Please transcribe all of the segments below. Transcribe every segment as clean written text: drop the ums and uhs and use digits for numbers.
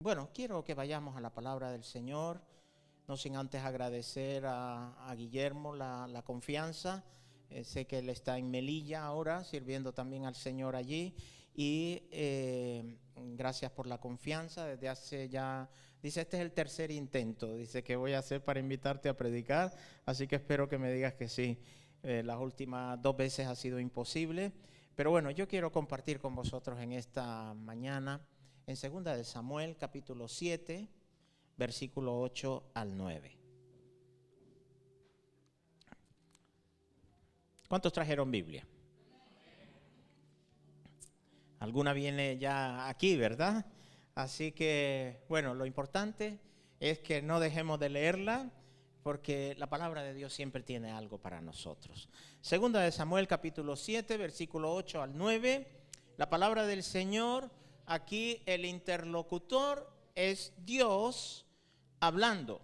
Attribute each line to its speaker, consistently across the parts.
Speaker 1: Bueno, quiero que vayamos a la palabra del Señor, no sin antes agradecer a Guillermo la confianza. Sé que él está en Melilla ahora, sirviendo también al Señor allí. Y gracias por la confianza. Desde hace ya, dice, este es el tercer intento, dice, que voy a hacer para invitarte a predicar. Así que espero que me digas que sí. Las últimas 2 veces ha sido imposible. Pero bueno, yo quiero compartir con vosotros en esta mañana en 2 de Samuel, capítulo 7, versículo 8 al 9. ¿Cuántos trajeron Biblia? Alguna viene ya aquí, ¿verdad? Así que, bueno, lo importante es que no dejemos de leerla, porque la palabra de Dios siempre tiene algo para nosotros. 2 de Samuel, capítulo 7, versículo 8 al 9. La palabra del Señor, aquí el interlocutor es Dios hablando,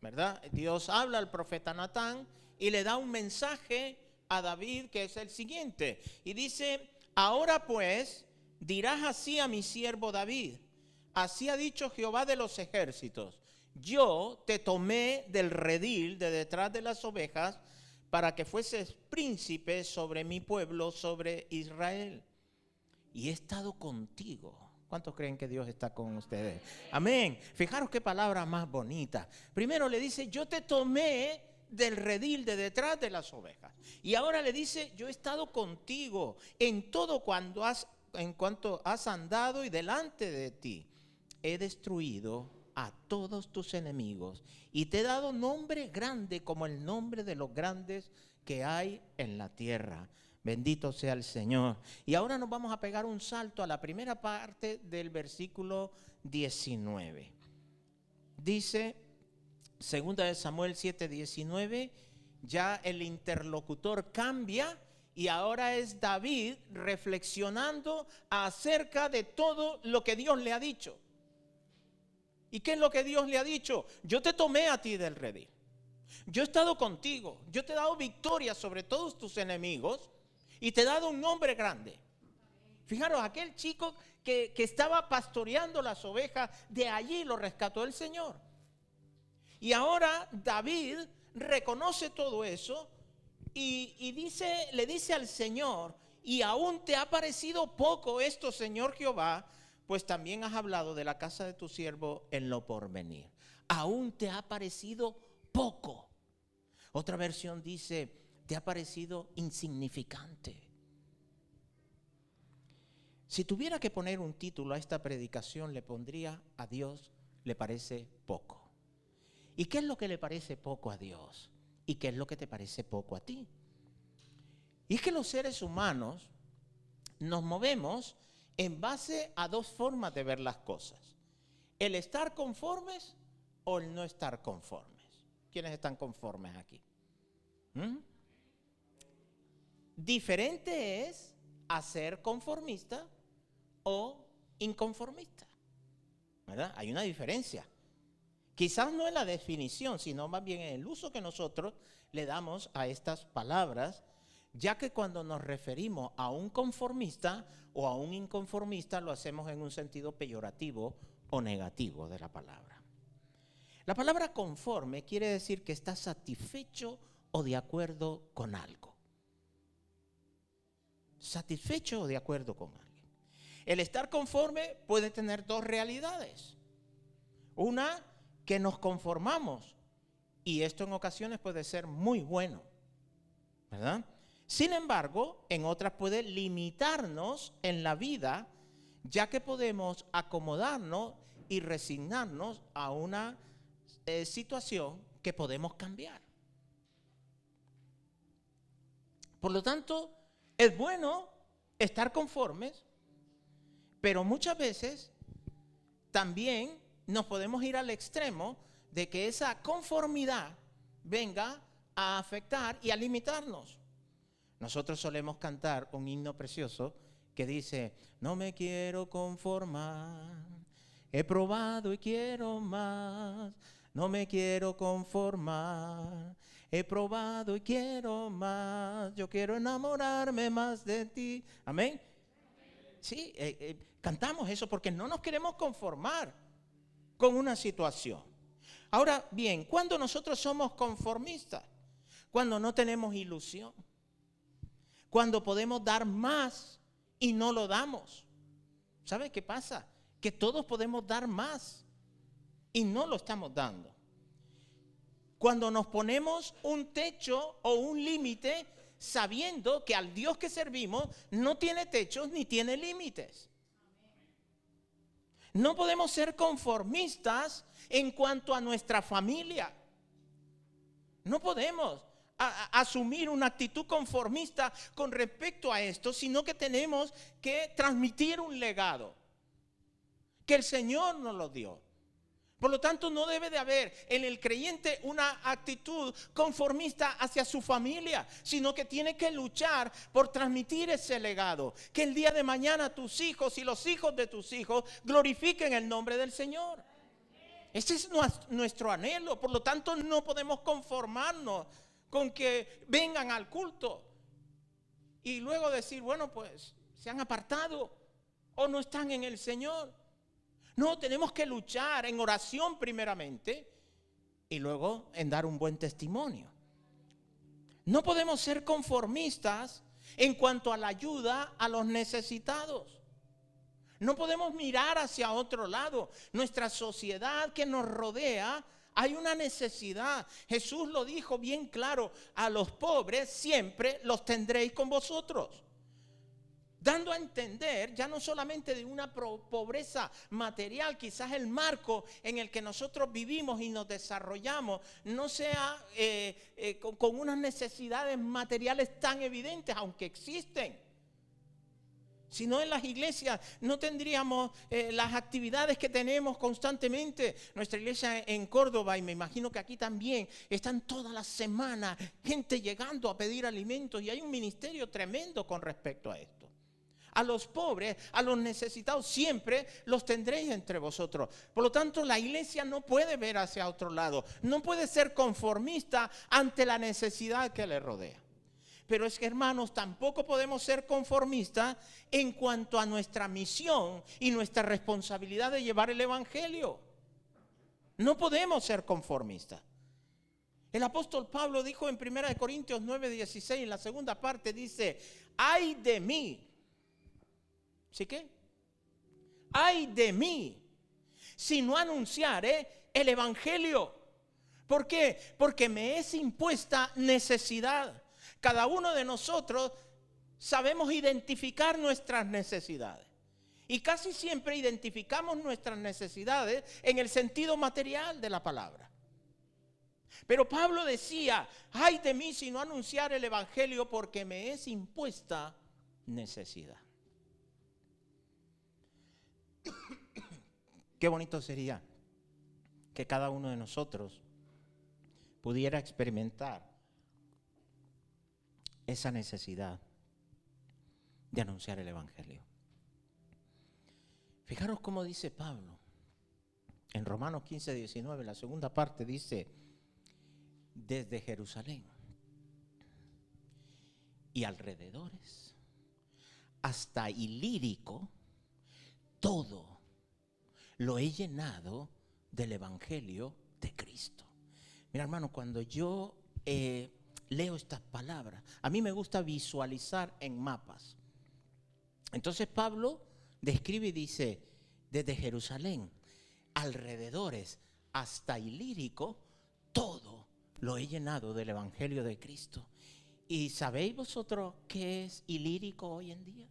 Speaker 1: ¿verdad? Dios habla al profeta Natán y le da un mensaje a David que es el siguiente. Y dice: ahora pues dirás así a mi siervo David: así ha dicho Jehová de los ejércitos, yo te tomé del redil de detrás de las ovejas para que fueses príncipe sobre mi pueblo, sobre Israel. Y he estado contigo. ¿Cuántos creen que Dios está con ustedes? Amén. Fijaros qué palabra más bonita. Primero le dice: yo te tomé del redil de detrás de las ovejas. Y ahora le dice: yo he estado contigo en todo en cuanto has andado, y delante de ti he destruido a todos tus enemigos y te he dado nombre grande como el nombre de los grandes que hay en la tierra. Bendito sea el Señor. Y ahora nos vamos a pegar un salto a la primera parte del versículo 19. Dice 2 de Samuel 7:19, ya el interlocutor cambia y ahora es David reflexionando acerca de todo lo que Dios le ha dicho. ¿Y qué es lo que Dios le ha dicho? Yo te tomé a ti del redil. Yo he estado contigo. Yo te he dado victoria sobre todos tus enemigos y te he dado un nombre grande. Fijaros, aquel chico que estaba pastoreando las ovejas, de allí lo rescató el Señor. Y ahora David reconoce todo eso y le dice al Señor: y aún te ha parecido poco esto, Señor Jehová, pues también has hablado de la casa de tu siervo en lo porvenir. Aún te ha parecido poco. Otra versión dice: te ha parecido insignificante. Si tuviera que poner un título a esta predicación, le pondría: a Dios le parece poco. ¿Y qué es lo que le parece poco a Dios? ¿Y qué es lo que te parece poco a ti? Y es que los seres humanos nos movemos en base a 2 formas de ver las cosas: el estar conformes o el no estar conformes. ¿Quiénes están conformes aquí? Diferente es a ser conformista o inconformista, ¿verdad? Hay una diferencia. Quizás no en la definición, sino más bien en el uso que nosotros le damos a estas palabras, ya que cuando nos referimos a un conformista o a un inconformista, lo hacemos en un sentido peyorativo o negativo de la palabra. La palabra conforme quiere decir que está satisfecho o de acuerdo con algo. Satisfecho o de acuerdo con alguien. El estar conforme puede tener 2 realidades. Una, que nos conformamos, y esto en ocasiones puede ser muy bueno, ¿verdad? Sin embargo, en otras puede limitarnos en la vida, ya que podemos acomodarnos y resignarnos a una situación que podemos cambiar. Por lo tanto, es bueno estar conformes, pero muchas veces también nos podemos ir al extremo de que esa conformidad venga a afectar y a limitarnos. Nosotros solemos cantar un himno precioso que dice: no me quiero conformar, he probado y quiero más. No me quiero conformar, he probado y quiero más. Yo quiero enamorarme más de ti. Amén. Sí, cantamos eso porque no nos queremos conformar. con una situación. Ahora bien, ¿cuándo nosotros somos conformistas? Cuando no tenemos ilusión. Cuando podemos dar más y no lo damos. ¿Sabe qué pasa? Que todos podemos dar más y no lo estamos dando. Cuando nos ponemos un techo o un límite, sabiendo que al Dios que servimos no tiene techos ni tiene límites. No podemos ser conformistas en cuanto a nuestra familia. No podemos asumir una actitud conformista con respecto a esto, sino que tenemos que transmitir un legado que el Señor nos lo dio. Por lo tanto, no debe de haber en el creyente una actitud conformista hacia su familia, sino que tiene que luchar por transmitir ese legado. Que el día de mañana tus hijos y los hijos de tus hijos glorifiquen el nombre del Señor. Ese es nuestro anhelo. Por lo tanto, no podemos conformarnos con que vengan al culto y luego decir, bueno, pues se han apartado o no están en el Señor. No, tenemos que luchar en oración primeramente y luego en dar un buen testimonio. No podemos ser conformistas en cuanto a la ayuda a los necesitados. No podemos mirar hacia otro lado. Nuestra sociedad que nos rodea, hay una necesidad. Jesús lo dijo bien claro, a los pobres siempre los tendréis con vosotros. Dando a entender ya no solamente de una pobreza material, quizás el marco en el que nosotros vivimos y nos desarrollamos no sea con unas necesidades materiales tan evidentes, aunque existen. Si no, en las iglesias no tendríamos las actividades que tenemos constantemente. Nuestra iglesia en Córdoba, y me imagino que aquí también, están todas las semanas gente llegando a pedir alimentos y hay un ministerio tremendo con respecto a esto. A los pobres, a los necesitados, siempre los tendréis entre vosotros. Por lo tanto, la iglesia no puede ver hacia otro lado. No puede ser conformista ante la necesidad que le rodea. Pero es que, hermanos, tampoco podemos ser conformistas en cuanto a nuestra misión y nuestra responsabilidad de llevar el evangelio. No podemos ser conformistas. El apóstol Pablo dijo en 1 Corintios 9:16, en la segunda parte dice, ay de mí. ¿Sí qué? Ay de mí si no anunciaré el evangelio. ¿Por qué? Porque me es impuesta necesidad. Cada uno de nosotros sabemos identificar nuestras necesidades. Y casi siempre identificamos nuestras necesidades en el sentido material de la palabra. Pero Pablo decía, ay de mí si no anunciar el evangelio porque me es impuesta necesidad. Qué bonito sería que cada uno de nosotros pudiera experimentar esa necesidad de anunciar el evangelio. Fijaros cómo dice Pablo en Romanos 15:19, la segunda parte dice, desde Jerusalén y alrededores hasta Ilírico, todo lo he llenado del evangelio de Cristo. Mira, hermano, cuando yo leo estas palabras, a mí me gusta visualizar en mapas. Entonces Pablo describe y dice, desde Jerusalén, alrededores hasta Ilírico, todo lo he llenado del evangelio de Cristo. ¿Y sabéis vosotros qué es Ilírico hoy en día?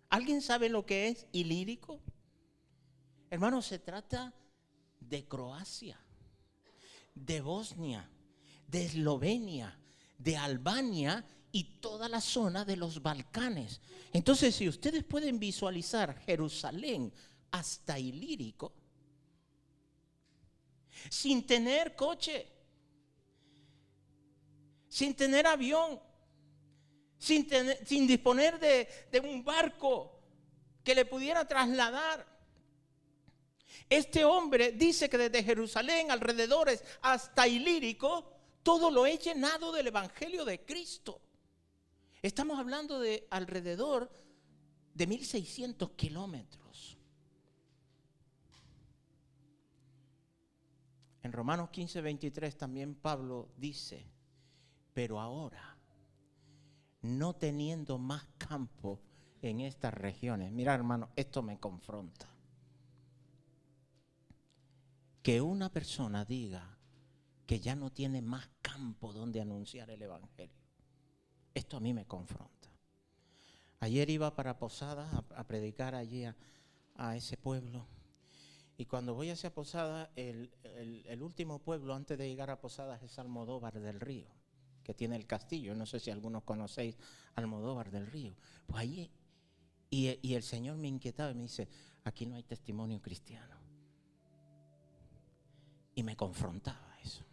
Speaker 1: ¿Alguien sabe lo que es Ilírico? Hermano, se trata de Croacia, de Bosnia, de Eslovenia, de Albania y toda la zona de los Balcanes. Entonces, si ustedes pueden visualizar Jerusalén hasta Ilírico, sin tener coche, sin tener avión, sin disponer de un barco que le pudiera trasladar. Este hombre dice que desde Jerusalén, alrededores hasta Ilírico, todo lo he llenado del evangelio de Cristo. Estamos hablando de alrededor de 1600 kilómetros. En Romanos 15:23 también Pablo dice, pero ahora, no teniendo más campo en estas regiones. Mira, hermano, esto me confronta. Que una persona diga que ya no tiene más campo donde anunciar el evangelio. Esto a mí me confronta. Ayer iba para Posadas a predicar allí a ese pueblo. Y cuando voy hacia Posadas, el último pueblo antes de llegar a Posadas es Almodóvar del Río, que tiene el castillo. No sé si algunos conocéis Almodóvar del Río. Pues allí, y el Señor me inquietaba y me dice, aquí no hay testimonio cristiano. Y me confrontaba eso.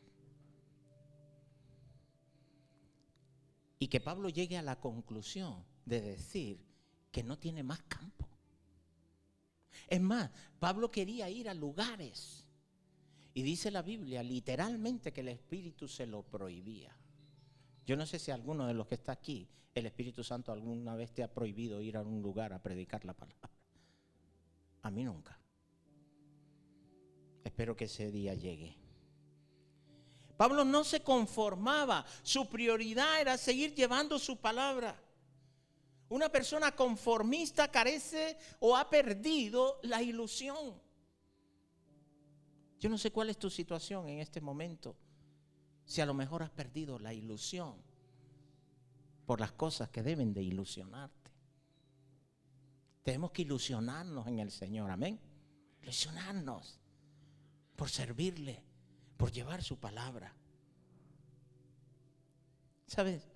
Speaker 1: Y que Pablo llegue a la conclusión de decir que no tiene más campo. Es más, Pablo quería ir a lugares. Y dice la Biblia literalmente que el Espíritu se lo prohibía. Yo no sé si alguno de los que está aquí, el Espíritu Santo alguna vez te ha prohibido ir a un lugar a predicar la palabra. A mí nunca. Espero que ese día llegue. Pablo no se conformaba. Su prioridad era seguir llevando su palabra. Una persona conformista carece o ha perdido la ilusión. Yo no sé cuál es tu situación en este momento. Si a lo mejor has perdido la ilusión por las cosas que deben de ilusionarte. Tenemos que ilusionarnos en el Señor, amén. Ilusionarnos por servirle, por llevar su palabra. ¿Sabes?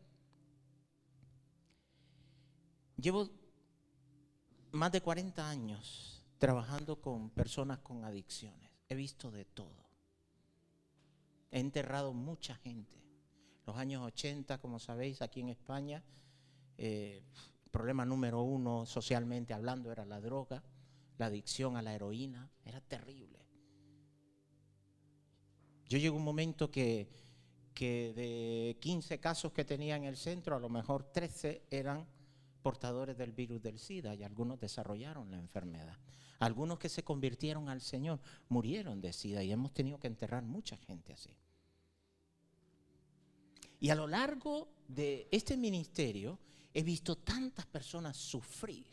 Speaker 1: Llevo más de 40 años trabajando con personas con adicciones. He visto de todo. He enterrado mucha gente. Los años 80, como sabéis, aquí en España, el problema número uno socialmente hablando era la droga, la adicción a la heroína. Era terrible. Yo llegué a un momento que de 15 casos que tenía en el centro, a lo mejor 13 eran portadores del virus del SIDA y algunos desarrollaron la enfermedad. Algunos que se convirtieron al Señor murieron de SIDA y hemos tenido que enterrar mucha gente así. Y a lo largo de este ministerio he visto tantas personas sufrir,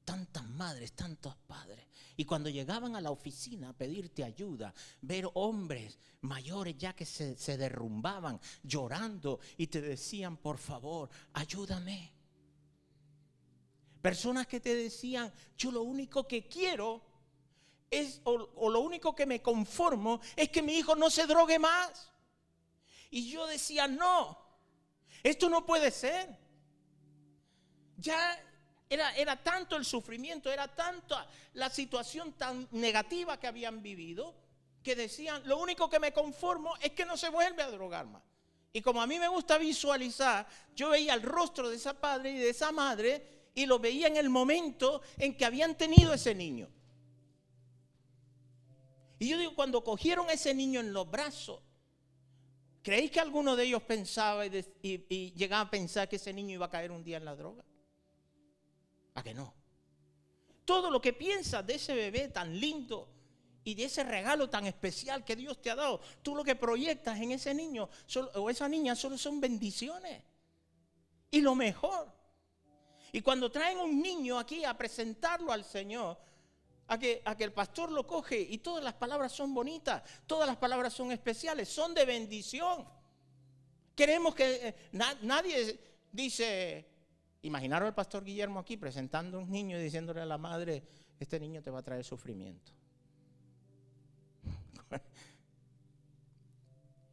Speaker 1: tantas madres, tantos padres. Y cuando llegaban a la oficina a pedirte ayuda, ver hombres mayores ya que se derrumbaban llorando y te decían, por favor, ayúdame. Personas que te decían, yo lo único que quiero es, o lo único que me conformo es que mi hijo no se drogue más. Y yo decía, no, esto no puede ser. Ya era tanto el sufrimiento, era tanta la situación tan negativa que habían vivido, que decían, lo único que me conformo es que no se vuelve a drogar más. Y como a mí me gusta visualizar, yo veía el rostro de esa padre y de esa madre y lo veía en el momento en que habían tenido ese niño. Y yo digo, cuando cogieron a ese niño en los brazos, ¿creéis que alguno de ellos pensaba y llegaba a pensar que ese niño iba a caer un día en la droga? ¿A que no? Todo lo que piensas de ese bebé tan lindo y de ese regalo tan especial que Dios te ha dado, tú lo que proyectas en ese niño o esa niña solo son bendiciones. Y lo mejor. Y cuando traen un niño aquí a presentarlo al Señor, a que el pastor lo coge y todas las palabras son bonitas, todas las palabras son especiales, son de bendición. Queremos que nadie dice, imaginaros al pastor Guillermo aquí presentando a un niño y diciéndole a la madre, este niño te va a traer sufrimiento.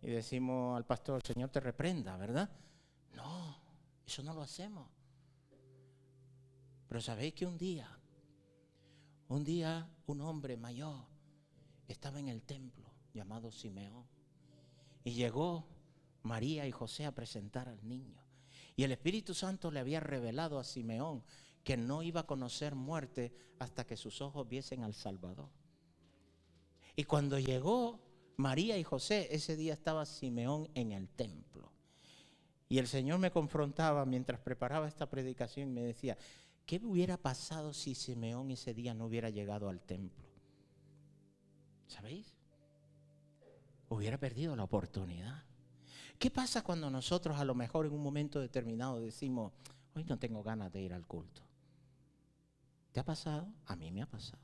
Speaker 1: Y decimos al pastor, el Señor te reprenda, ¿verdad? No, eso no lo hacemos. Pero sabéis que un día un hombre mayor estaba en el templo llamado Simeón y llegó María y José a presentar al niño. Y el Espíritu Santo le había revelado a Simeón que no iba a conocer muerte hasta que sus ojos viesen al Salvador. Y cuando llegó María y José, ese día estaba Simeón en el templo. Y el Señor me confrontaba mientras preparaba esta predicación y me decía, ¿qué hubiera pasado si Simeón ese día no hubiera llegado al templo? ¿Sabéis? hubiera perdido la oportunidad. ¿Qué pasa cuando nosotros a lo mejor en un momento determinado decimos, hoy no tengo ganas de ir al culto? ¿Te ha pasado? A mí me ha pasado.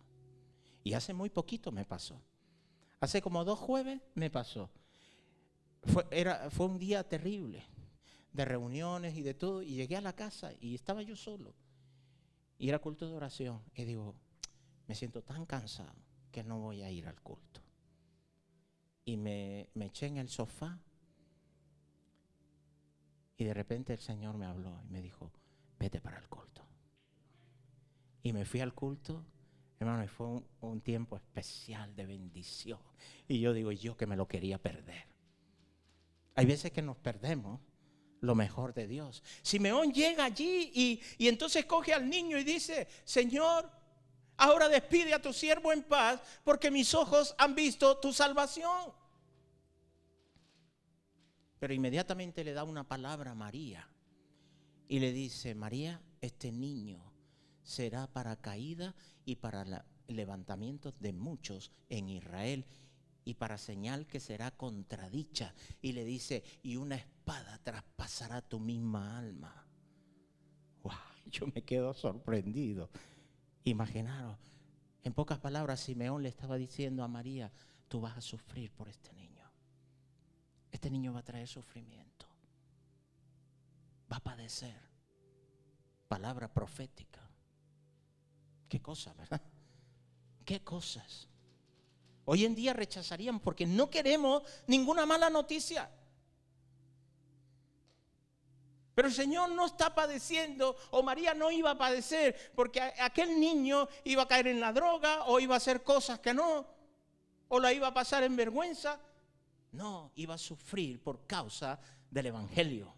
Speaker 1: Y hace muy poquito me pasó. Hace como 2 jueves me pasó. Fue un día terrible de reuniones y de todo. Y llegué a la casa y estaba yo solo. Y era culto de oración. Y digo, me siento tan cansado que no voy a ir al culto. Y me eché en el sofá. Y de repente el Señor me habló y me dijo, vete para el culto. Y me fui al culto, hermano, y fue un tiempo especial de bendición. Y yo digo, yo que me lo quería perder. Hay veces que nos perdemos lo mejor de Dios. Simeón llega allí y entonces coge al niño y dice, Señor, ahora despide a tu siervo en paz, porque mis ojos han visto tu salvación. Pero inmediatamente le da una palabra a María y le dice, María, este niño será para caída y para levantamiento de muchos en Israel y para señal que será contradicha. Y le dice, y una espada traspasará tu misma alma. ¡Wow! Yo me quedo sorprendido. Imaginaros, en pocas palabras, Simeón le estaba diciendo a María, tú vas a sufrir por este niño. Este niño va a traer sufrimiento. Va a padecer. Palabra profética. Qué cosa, ¿verdad? Qué cosas. Hoy en día rechazarían porque no queremos ninguna mala noticia. Pero el Señor no está padeciendo, o María no iba a padecer, porque aquel niño iba a caer en la droga, o iba a hacer cosas que no, o la iba a pasar en vergüenza. No, iba a sufrir por causa del Evangelio.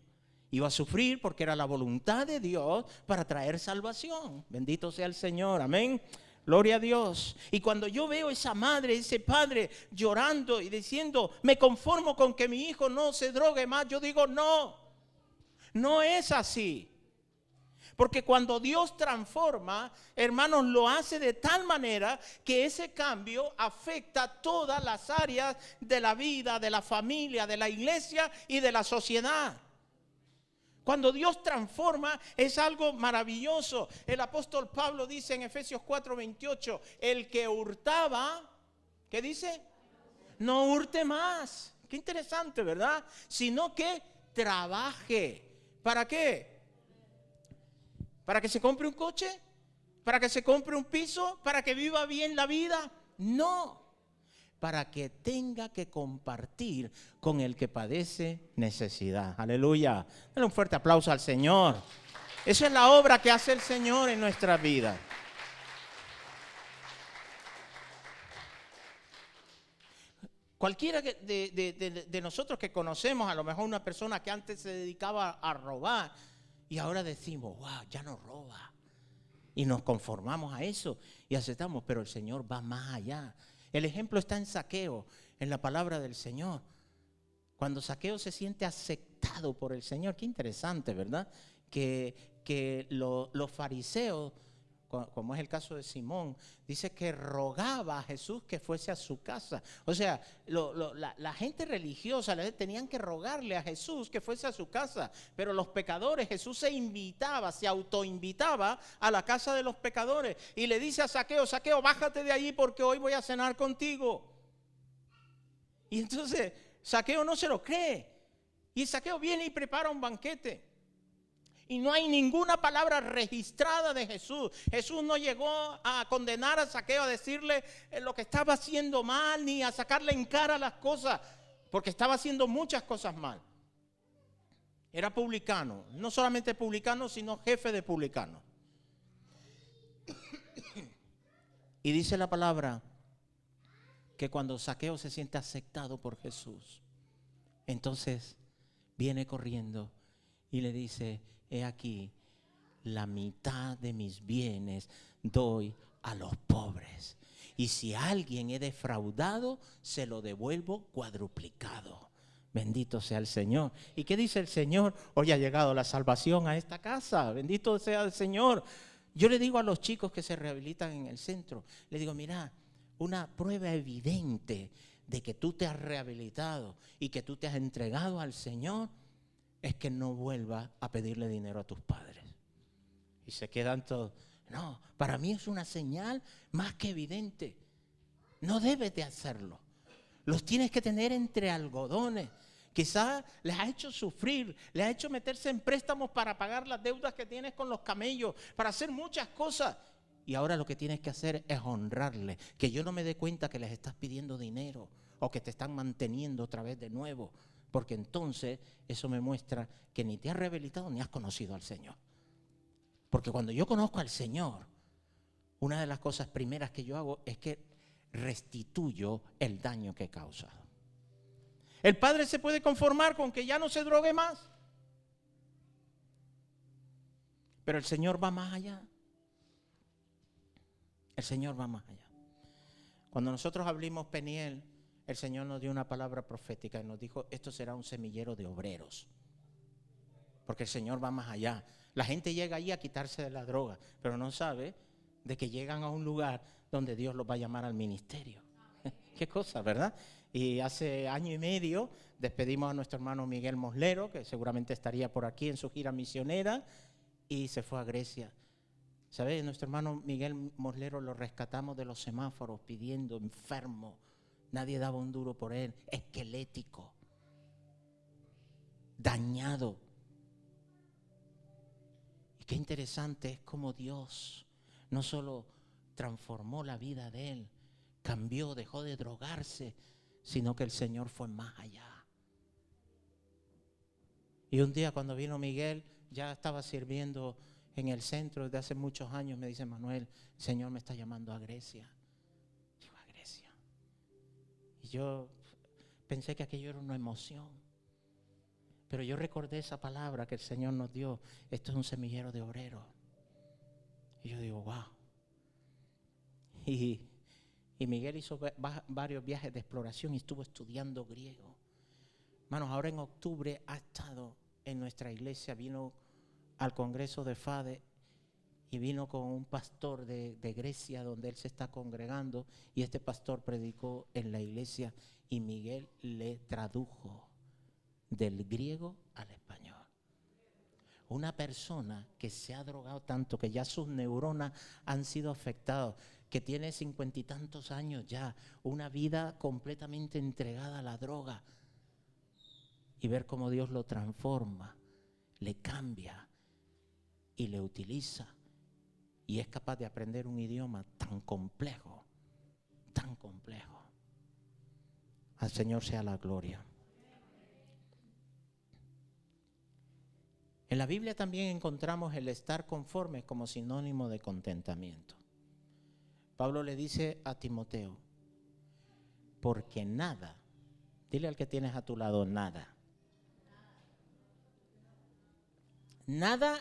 Speaker 1: Iba a sufrir porque era la voluntad de Dios para traer salvación. Bendito sea el Señor, amén. Gloria a Dios. Y cuando yo veo esa madre, ese padre llorando y diciendo, me conformo con que mi hijo no se drogue más, yo digo, no, no es así. Porque cuando Dios transforma, hermanos, lo hace de tal manera que ese cambio afecta todas las áreas de la vida, de la familia, de la iglesia y de la sociedad. Cuando Dios transforma es algo maravilloso. El apóstol Pablo dice en Efesios 4:28, el que hurtaba, ¿qué dice? No hurte más. Qué interesante, ¿verdad? Sino que trabaje. ¿Para qué? ¿Para que se compre un coche? ¿Para que se compre un piso? ¿Para que viva bien la vida? No, para que tenga que compartir con el que padece necesidad. Aleluya. Dale un fuerte aplauso al Señor. Esa es la obra que hace el Señor en nuestra vida. Cualquiera de nosotros que conocemos, a lo mejor una persona que antes se dedicaba a robar, y ahora decimos, wow, ya no roba. Y nos conformamos a eso y aceptamos, pero el Señor va más allá. El ejemplo está en Zaqueo, en la palabra del Señor. Cuando Zaqueo se siente aceptado por el Señor, qué interesante, ¿verdad? Que los fariseos, como es el caso de Simón, dice que rogaba a Jesús que fuese a su casa. O sea, la gente religiosa tenían que rogarle a Jesús que fuese a su casa. Pero los pecadores, Jesús se autoinvitaba a la casa de los pecadores. Y le dice a Zaqueo, Zaqueo, bájate de allí porque hoy voy a cenar contigo. Y entonces Zaqueo no se lo cree. Y Zaqueo viene y prepara un banquete. Y no hay ninguna palabra registrada de Jesús. Jesús no llegó a condenar a Zaqueo, a decirle lo que estaba haciendo mal, ni a sacarle en cara las cosas, porque estaba haciendo muchas cosas mal. Era publicano, no solamente publicano, sino jefe de publicanos. Y dice la palabra que cuando Zaqueo se siente aceptado por Jesús, entonces viene corriendo y le dice, he aquí, la mitad de mis bienes doy a los pobres. Y si a alguien he defraudado, se lo devuelvo cuadruplicado. Bendito sea el Señor. ¿Y qué dice el Señor? Hoy ha llegado la salvación a esta casa. Bendito sea el Señor. Yo le digo a los chicos que se rehabilitan en el centro, le digo, mira, una prueba evidente de que tú te has rehabilitado y que tú te has entregado al Señor es que no vuelvas a pedirle dinero a tus padres. Y se quedan todos. No, para mí es una señal más que evidente. No debes de hacerlo. Los tienes que tener entre algodones. Quizás les ha hecho sufrir, les ha hecho meterse en préstamos para pagar las deudas que tienes con los camellos, para hacer muchas cosas. Y ahora lo que tienes que hacer es honrarle, que yo no me dé cuenta que les estás pidiendo dinero o que te están manteniendo otra vez de nuevo, porque entonces eso me muestra que ni te has rehabilitado ni has conocido al Señor. Porque cuando yo conozco al Señor, una de las cosas primeras que yo hago es que restituyo el daño que he causado. El padre se puede conformar con que ya no se drogue más, pero el Señor va más allá. El Señor va más allá. Cuando nosotros abrimos Peniel, el Señor nos dio una palabra profética y nos dijo, esto será un semillero de obreros. Porque el Señor va más allá. La gente llega ahí a quitarse de la droga, pero no sabe de que llegan a un lugar donde Dios los va a llamar al ministerio. Qué cosa, ¿verdad? Y hace año y medio despedimos a nuestro hermano Miguel Moslero, que seguramente estaría por aquí en su gira misionera, y se fue a Grecia. ¿Sabes? Nuestro hermano Miguel Moslero lo rescatamos de los semáforos pidiendo, enfermo. Nadie daba un duro por él, esquelético, dañado. Y qué interesante es cómo Dios no solo transformó la vida de él, cambió, dejó de drogarse, sino que el Señor fue más allá. Y un día cuando vino Miguel, ya estaba sirviendo en el centro desde hace muchos años, me dice, Manuel, el Señor me está llamando a Grecia. Digo, a Grecia. Y yo pensé que aquello era una emoción. Pero yo recordé esa palabra que el Señor nos dio. Esto es un semillero de obreros. Y yo digo, wow. Y Miguel hizo varios viajes de exploración y estuvo estudiando griego. Hermanos, ahora en octubre ha estado en nuestra iglesia, vino al congreso de FADE y vino con un pastor de Grecia donde él se está congregando, y este pastor predicó en la iglesia y Miguel le tradujo del griego al español. Una persona que se ha drogado tanto que ya sus neuronas han sido afectadas, que tiene 50 y tantos años ya, una vida completamente entregada a la droga, y ver cómo Dios lo transforma, le cambia y le utiliza, y es capaz de aprender un idioma tan complejo, tan complejo. Al Señor sea la gloria. En la Biblia también encontramos el estar conforme como sinónimo de contentamiento. Pablo le dice a Timoteo, porque nada, dile al que tienes a tu lado, nada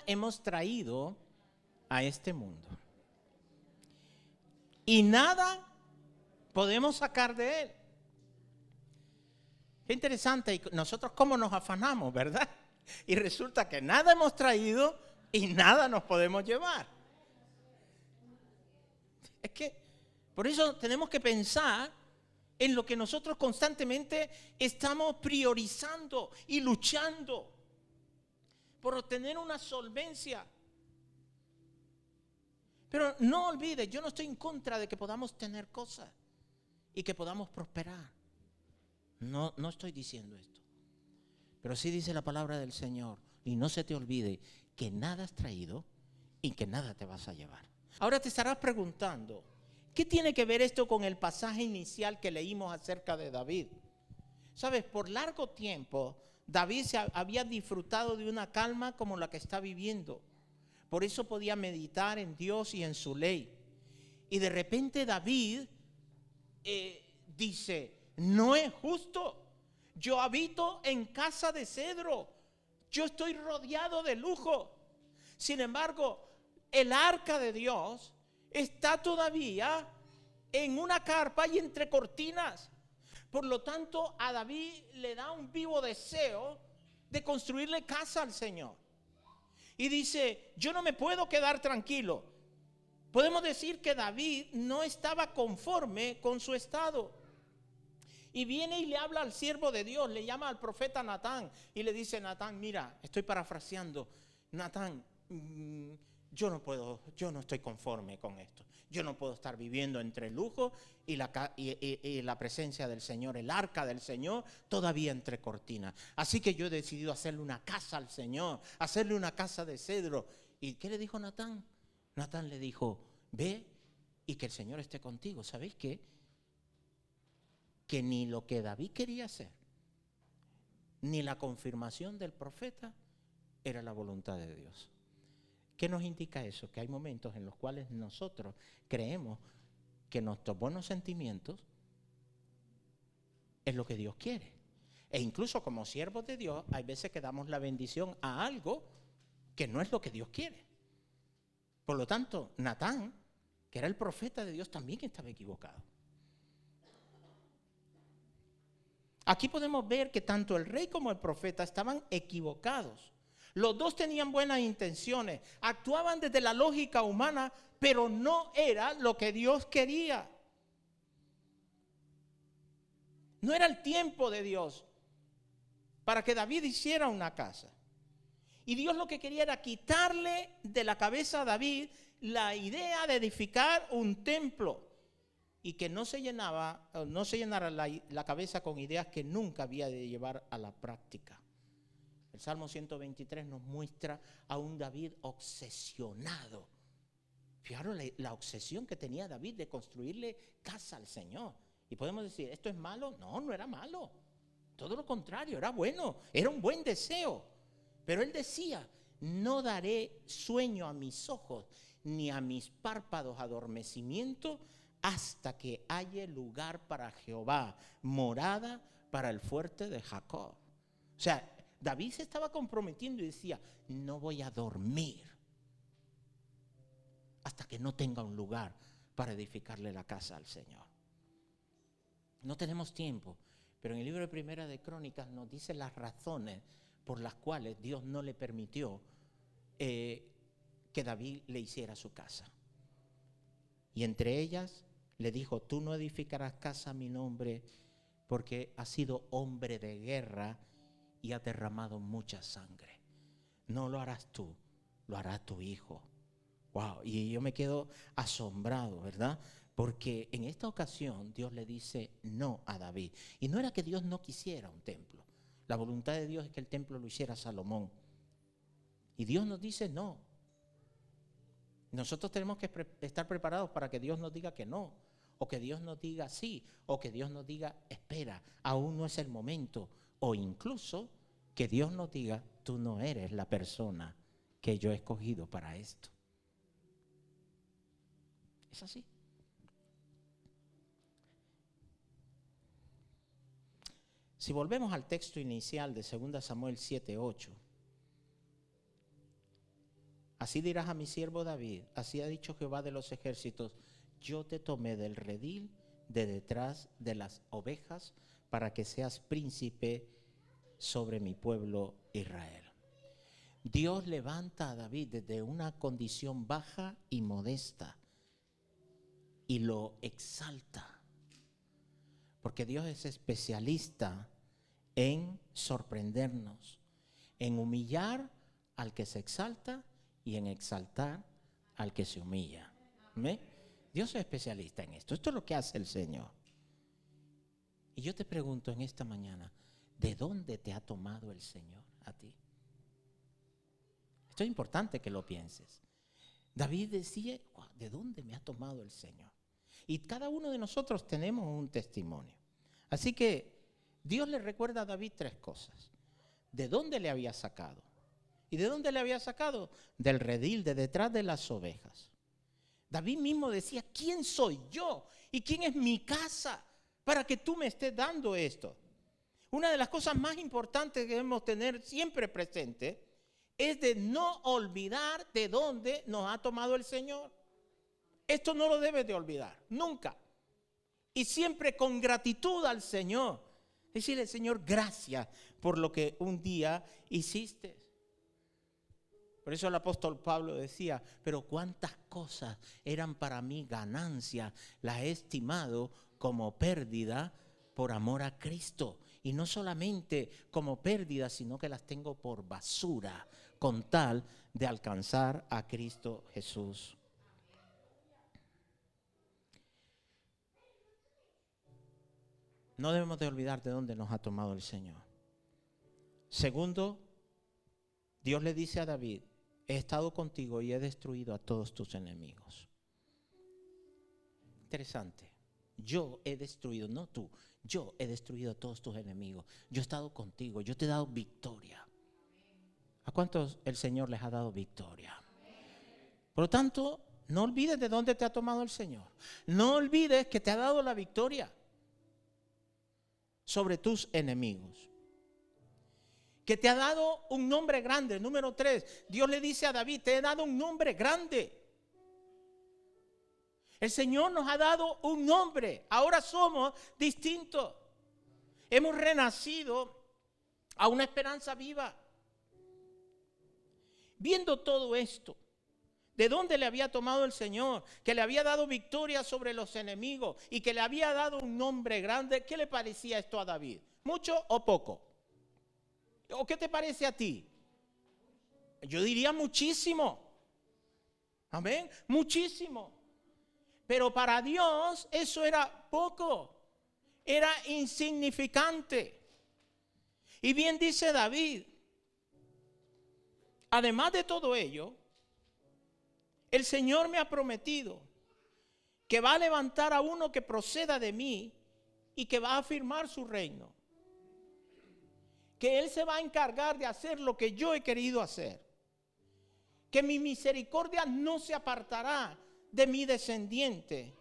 Speaker 1: hemos traído a este mundo y nada podemos sacar de él. Qué interesante, y nosotros cómo nos afanamos, ¿verdad? Y resulta que nada hemos traído y nada nos podemos llevar. Es que por eso tenemos que pensar en lo que nosotros constantemente estamos priorizando y luchando por obtener una solvencia. Pero no olvides, yo no estoy en contra de que podamos tener cosas y que podamos prosperar. No estoy diciendo esto. Pero sí dice la palabra del Señor, y no se te olvide que nada has traído y que nada te vas a llevar. Ahora te estarás preguntando, ¿qué tiene que ver esto con el pasaje inicial que leímos acerca de David? Sabes, por largo tiempo David había disfrutado de una calma como la que está viviendo. Por eso podía meditar en Dios y en su ley. Y de repente David dice, no es justo. Yo habito en casa de cedro. Yo estoy rodeado de lujo. Sin embargo, el arca de Dios está todavía en una carpa y entre cortinas. Por lo tanto, a David le da un vivo deseo de construirle casa al Señor. Y dice, yo no me puedo quedar tranquilo. Podemos decir que David no estaba conforme con su estado. Y viene y le habla al siervo de Dios, le llama al profeta Natán y le dice: Natán, mira, estoy parafraseando, Natán, yo no estoy conforme con esto. Yo no puedo estar viviendo entre lujo y la presencia del Señor, el arca del Señor, todavía entre cortinas. Así que yo he decidido hacerle una casa al Señor, hacerle una casa de cedro. ¿Y qué le dijo Natán? Natán le dijo: ve y que el Señor esté contigo. ¿Sabéis qué? Que ni lo que David quería hacer, ni la confirmación del profeta era la voluntad de Dios. ¿Qué nos indica eso? Que hay momentos en los cuales nosotros creemos que nuestros buenos sentimientos es lo que Dios quiere. E incluso como siervos de Dios, hay veces que damos la bendición a algo que no es lo que Dios quiere. Por lo tanto, Natán, que era el profeta de Dios, también estaba equivocado. Aquí podemos ver que tanto el rey como el profeta estaban equivocados. Los dos tenían buenas intenciones, actuaban desde la lógica humana, pero no era lo que Dios quería. No era el tiempo de Dios para que David hiciera una casa. Y Dios lo que quería era quitarle de la cabeza a David la idea de edificar un templo y que no se llenara la cabeza con ideas que nunca había de llevar a la práctica. El Salmo 123 nos muestra a un David obsesionado. Fijaros la obsesión que tenía David de construirle casa al Señor. Y podemos decir, ¿esto es malo? No, no era malo. Todo lo contrario, era bueno, era un buen deseo. Pero él decía: no daré sueño a mis ojos, ni a mis párpados adormecimiento, hasta que haya lugar para Jehová, morada para el fuerte de Jacob. O sea, David se estaba comprometiendo y decía: no voy a dormir hasta que no tenga un lugar para edificarle la casa al Señor. No tenemos tiempo, pero en el libro de Primera de Crónicas nos dice las razones por las cuales Dios no le permitió que David le hiciera su casa. Y entre ellas le dijo: tú no edificarás casa a mi nombre, porque has sido hombre de guerra y has derramado mucha sangre. No lo harás tú, lo hará tu hijo. Wow, y yo me quedo asombrado, ¿verdad? Porque en esta ocasión Dios le dice no a David. Y no era que Dios no quisiera un templo. La voluntad de Dios es que el templo lo hiciera Salomón. Y Dios nos dice no. Nosotros tenemos que estar preparados para que Dios nos diga que no, o que Dios nos diga sí, o que Dios nos diga espera, aún no es el momento, o incluso que Dios nos diga: tú no eres la persona que yo he escogido para esto. Es así. Si volvemos al texto inicial de 2 Samuel 7:8, así dirás a mi siervo David: así ha dicho Jehová de los ejércitos, yo te tomé del redil de detrás de las ovejas para que seas príncipe sobre mi pueblo Israel. Dios levanta a David desde una condición baja y modesta y lo exalta, porque Dios es especialista en sorprendernos, en humillar al que se exalta y en exaltar al que se humilla. ¿Ve? Dios es especialista en esto. Esto es lo que hace el Señor. Y yo te pregunto en esta mañana: ¿de dónde te ha tomado el Señor a ti? Esto es importante que lo pienses. David decía: ¿de dónde me ha tomado el Señor? Y cada uno de nosotros tenemos un testimonio. Así que Dios le recuerda a David tres cosas. ¿De dónde le había sacado? ¿Y de dónde le había sacado? Del redil, de detrás de las ovejas. David mismo decía: ¿quién soy yo? ¿Y quién es mi casa para que tú me estés dando esto? Una de las cosas más importantes que debemos tener siempre presente es de no olvidar de dónde nos ha tomado el Señor. Esto no lo debes de olvidar, nunca. Y siempre con gratitud al Señor. Decirle: Señor, gracias por lo que un día hiciste. Por eso el apóstol Pablo decía: pero cuántas cosas eran para mí ganancia, las he estimado como pérdida por amor a Cristo. Y no solamente como pérdida, sino que las tengo por basura, con tal de alcanzar a Cristo Jesús. No debemos de olvidar de dónde nos ha tomado el Señor. Segundo, Dios le dice a David: he estado contigo y he destruido a todos tus enemigos. Interesante. Yo he destruido, no tú. Yo he destruido a todos tus enemigos. Yo he estado contigo, yo te he dado victoria. ¿A cuántos el Señor les ha dado victoria? Por lo tanto, no olvides de dónde te ha tomado el Señor. No olvides que te ha dado la victoria sobre tus enemigos. Que te ha dado un nombre grande. Número 3, Dios le dice a David: te he dado un nombre grande. El Señor nos ha dado un nombre. Ahora somos distintos. Hemos renacido a una esperanza viva. Viendo todo esto, de dónde le había tomado el Señor, que le había dado victoria sobre los enemigos y que le había dado un nombre grande, ¿qué le parecía esto a David? ¿Mucho o poco? ¿O qué te parece a ti? Yo diría muchísimo. Amén, muchísimo. Pero para Dios eso era poco, era insignificante. Y bien dice David: además de todo ello, el Señor me ha prometido que va a levantar a uno que proceda de mí y que va a afirmar su reino. Que Él se va a encargar de hacer lo que yo he querido hacer. Que mi misericordia no se apartará de mi descendiente.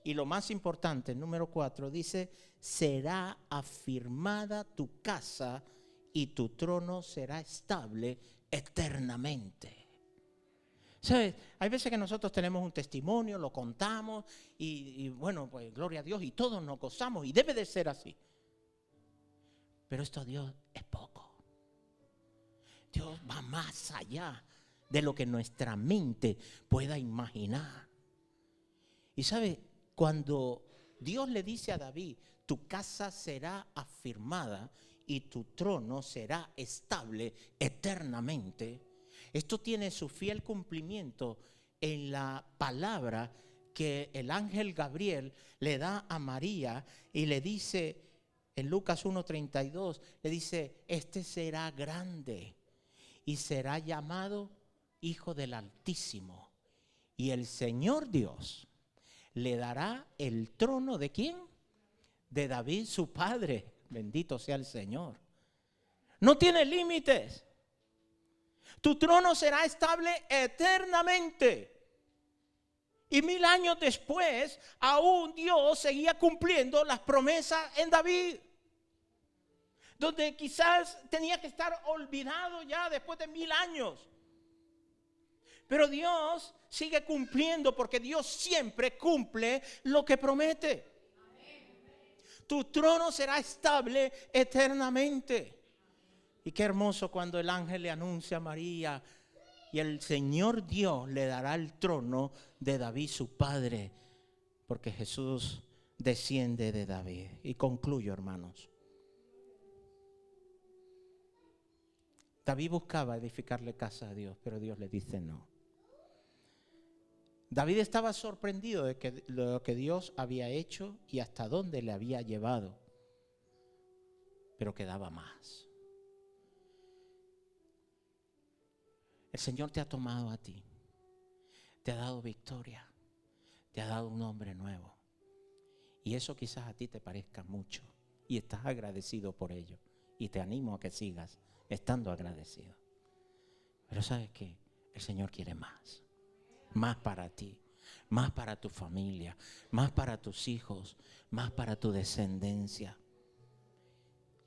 Speaker 1: Y lo más importante, número 4, dice: será afirmada tu casa y tu trono será estable eternamente. ¿Sabes? Hay veces que nosotros tenemos un testimonio, lo contamos y bueno, pues gloria a Dios, y todos nos gozamos y debe de ser así. Pero esto a Dios es poco. Dios va más allá de lo que nuestra mente pueda imaginar. Y ¿sabe? Cuando Dios le dice a David: tu casa será afirmada y tu trono será estable eternamente, esto tiene su fiel cumplimiento en la palabra que el ángel Gabriel le da a María y le dice en Lucas 1:32, le dice: este será grande y será llamado Hijo del Altísimo, y el Señor Dios le dará el trono ¿de quién? De David su padre. Bendito sea el Señor. No tiene límites. Tu trono será estable eternamente. Y 1000 años después, aún Dios seguía cumpliendo las promesas en David. Donde quizás tenía que estar olvidado ya después de 1000 años. Pero Dios sigue cumpliendo, porque Dios siempre cumple lo que promete. Tu trono será estable eternamente. Y qué hermoso cuando el ángel le anuncia a María: y el Señor Dios le dará el trono de David su padre, porque Jesús desciende de David. Y concluyo, hermanos. David buscaba edificarle casa a Dios, pero Dios le dice no. David estaba sorprendido de lo que Dios había hecho y hasta dónde le había llevado, pero quedaba más. El Señor te ha tomado a ti, te ha dado victoria, te ha dado un nombre nuevo. Y eso quizás a ti te parezca mucho y estás agradecido por ello. Y te animo a que sigas estando agradecido. Pero ¿sabes qué? El Señor quiere más. Más para ti, más para tu familia, más para tus hijos, más para tu descendencia.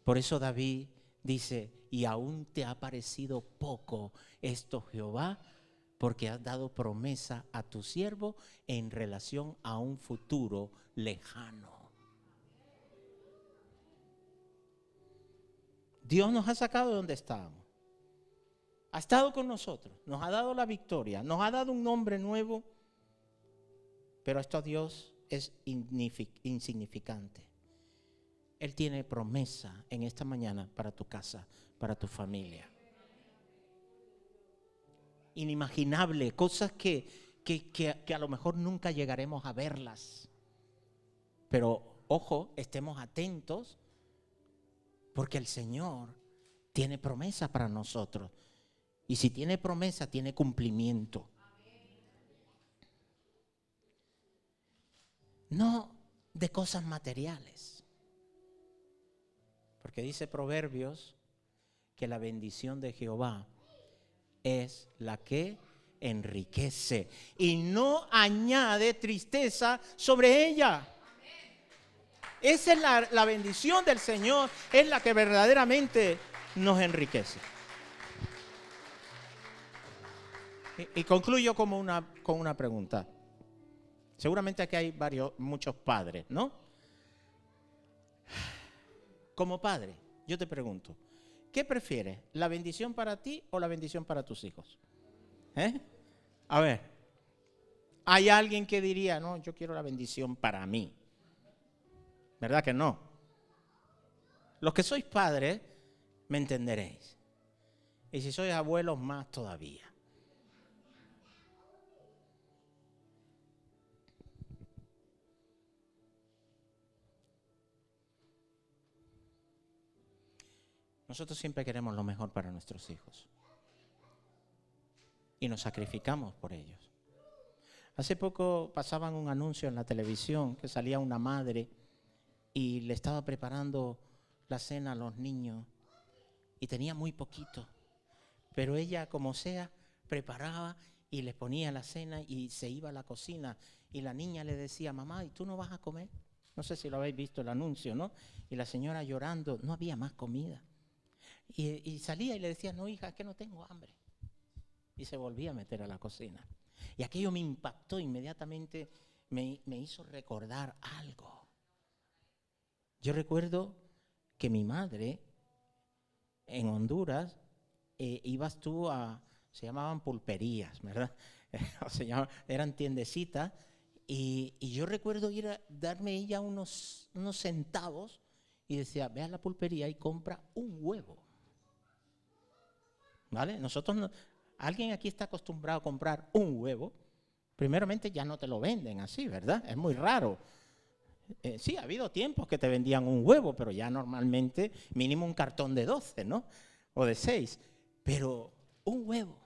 Speaker 1: Por eso David dice: y aún te ha parecido poco esto, Jehová, porque has dado promesa a tu siervo en relación a un futuro lejano. Dios nos ha sacado de donde estábamos. Ha estado con nosotros, nos ha dado la victoria, nos ha dado un nombre nuevo, pero esto a Dios es insignificante. Él tiene promesa en esta mañana para tu casa, para tu familia. Inimaginable, cosas que a lo mejor nunca llegaremos a verlas. Pero ojo, estemos atentos, porque el Señor tiene promesa para nosotros. Y si tiene promesa, tiene cumplimiento. No de cosas materiales. Porque dice Proverbios que la bendición de Jehová es la que enriquece y no añade tristeza sobre ella. Esa es la bendición del Señor, es la que verdaderamente nos enriquece. Y concluyo con una pregunta. Seguramente aquí hay muchos padres, ¿no? Como padre, yo te pregunto, ¿qué prefieres? ¿La bendición para ti o la bendición para tus hijos? A ver, hay alguien que diría, no, yo quiero la bendición para mí. ¿Verdad que no? Los que sois padres, me entenderéis. Y si sois abuelos, más todavía. Nosotros siempre queremos lo mejor para nuestros hijos. Y nos sacrificamos por ellos. Hace poco pasaban un anuncio en la televisión que salía una madre y le estaba preparando la cena a los niños y tenía muy poquito. Pero ella, como sea, preparaba y les ponía la cena y se iba a la cocina. Y la niña le decía, mamá, ¿y tú no vas a comer? No sé si lo habéis visto el anuncio, ¿no? Y la señora llorando, no había más comida. Y salía y le decía, no, hija, es que no tengo hambre. Y se volvía a meter a la cocina. Y aquello me impactó inmediatamente, me hizo recordar algo. Yo recuerdo que mi madre, en Honduras, ibas tú se llamaban pulperías, ¿verdad? Eran tiendecitas, y yo recuerdo ir a darme ella unos centavos, y decía, ve a la pulpería y compra un huevo. ¿Vale? Alguien aquí está acostumbrado a comprar un huevo. Primeramente ya no te lo venden así, ¿verdad? Es muy raro. Sí, ha habido tiempos que te vendían un huevo, pero ya normalmente mínimo un cartón de 12, ¿no? O de 6. Pero un huevo.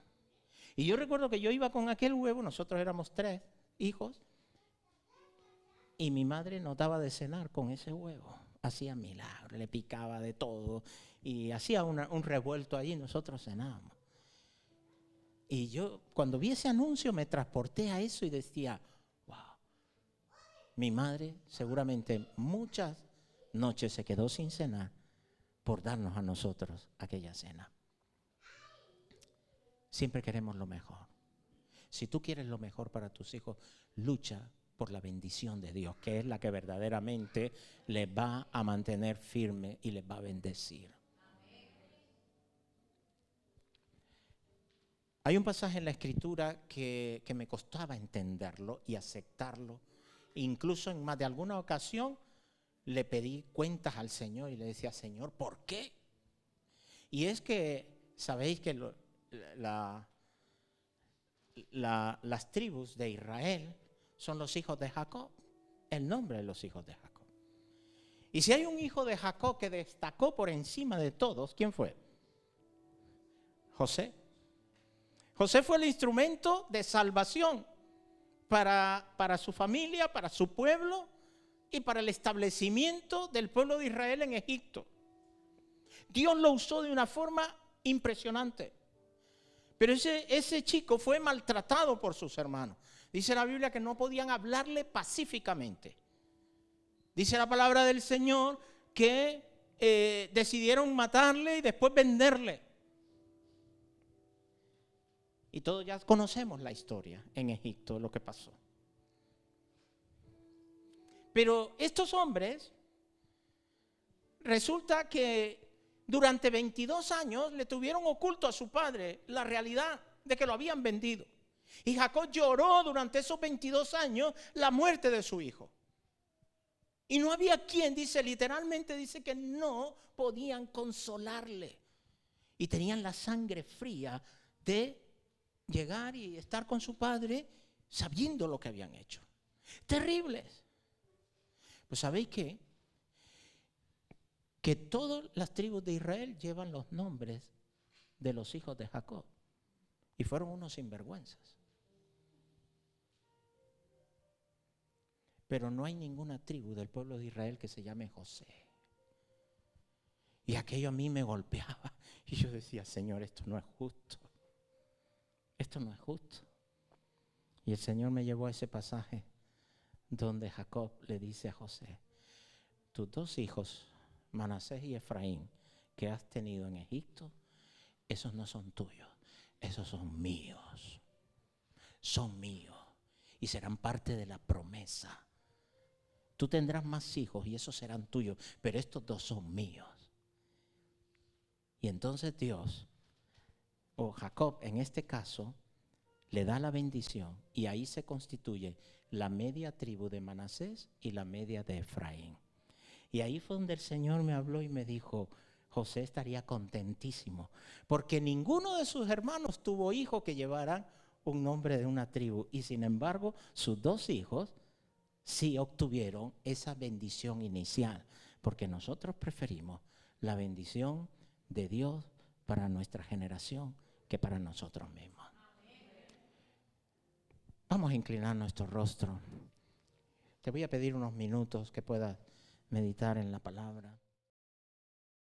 Speaker 1: Y yo recuerdo que yo iba con aquel huevo, nosotros éramos 3 hijos, y mi madre nos daba de cenar con ese huevo. Hacía milagros, le picaba de todo y hacía un revuelto allí, nosotros cenábamos. Y yo cuando vi ese anuncio me transporté a eso y decía, wow, mi madre seguramente muchas noches se quedó sin cenar por darnos a nosotros aquella cena. Siempre queremos lo mejor. Si tú quieres lo mejor para tus hijos, lucha por la bendición de Dios, que es la que verdaderamente les va a mantener firme y les va a bendecir. Hay un pasaje en la Escritura que me costaba entenderlo y aceptarlo. Incluso en más de alguna ocasión le pedí cuentas al Señor y le decía, Señor, ¿por qué? Y es que, sabéis que las tribus de Israel son los hijos de Jacob, el nombre de los hijos de Jacob. Y si hay un hijo de Jacob que destacó por encima de todos, ¿quién fue? José. José fue el instrumento de salvación para su familia, para su pueblo y para el establecimiento del pueblo de Israel en Egipto. Dios lo usó de una forma impresionante. Pero ese chico fue maltratado por sus hermanos. Dice la Biblia que no podían hablarle pacíficamente. Dice la palabra del Señor que decidieron matarle y después venderle. Y todos ya conocemos la historia en Egipto, lo que pasó. Pero estos hombres, resulta que durante 22 años le tuvieron oculto a su padre la realidad de que lo habían vendido. Y Jacob lloró durante esos 22 años la muerte de su hijo. Y no había quien, dice, literalmente dice que no podían consolarle. Y tenían la sangre fría de llegar y estar con su padre sabiendo lo que habían hecho. Terribles. Pues ¿sabéis qué? Que todas las tribus de Israel llevan los nombres de los hijos de Jacob. Y fueron unos sinvergüenzas. Pero no hay ninguna tribu del pueblo de Israel que se llame José. Y aquello a mí me golpeaba. Y yo decía, Señor, esto no es justo. Esto no es justo. Y el Señor me llevó a ese pasaje donde Jacob le dice a José, tus dos hijos, Manasés y Efraín, que has tenido en Egipto, esos no son tuyos, esos son míos. Son míos y serán parte de la promesa. Tú tendrás más hijos y esos serán tuyos, pero estos dos son míos. Y entonces Dios, o Jacob en este caso, le da la bendición y ahí se constituye la media tribu de Manasés y la media de Efraín. Y ahí fue donde el Señor me habló y me dijo, José estaría contentísimo, porque ninguno de sus hermanos tuvo hijos que llevaran un nombre de una tribu. Y sin embargo, sus dos hijos sí obtuvieron esa bendición inicial, porque nosotros preferimos la bendición de Dios para nuestra generación que para nosotros mismos. Vamos a inclinar nuestro rostro. Te voy a pedir unos minutos que puedas meditar en la palabra.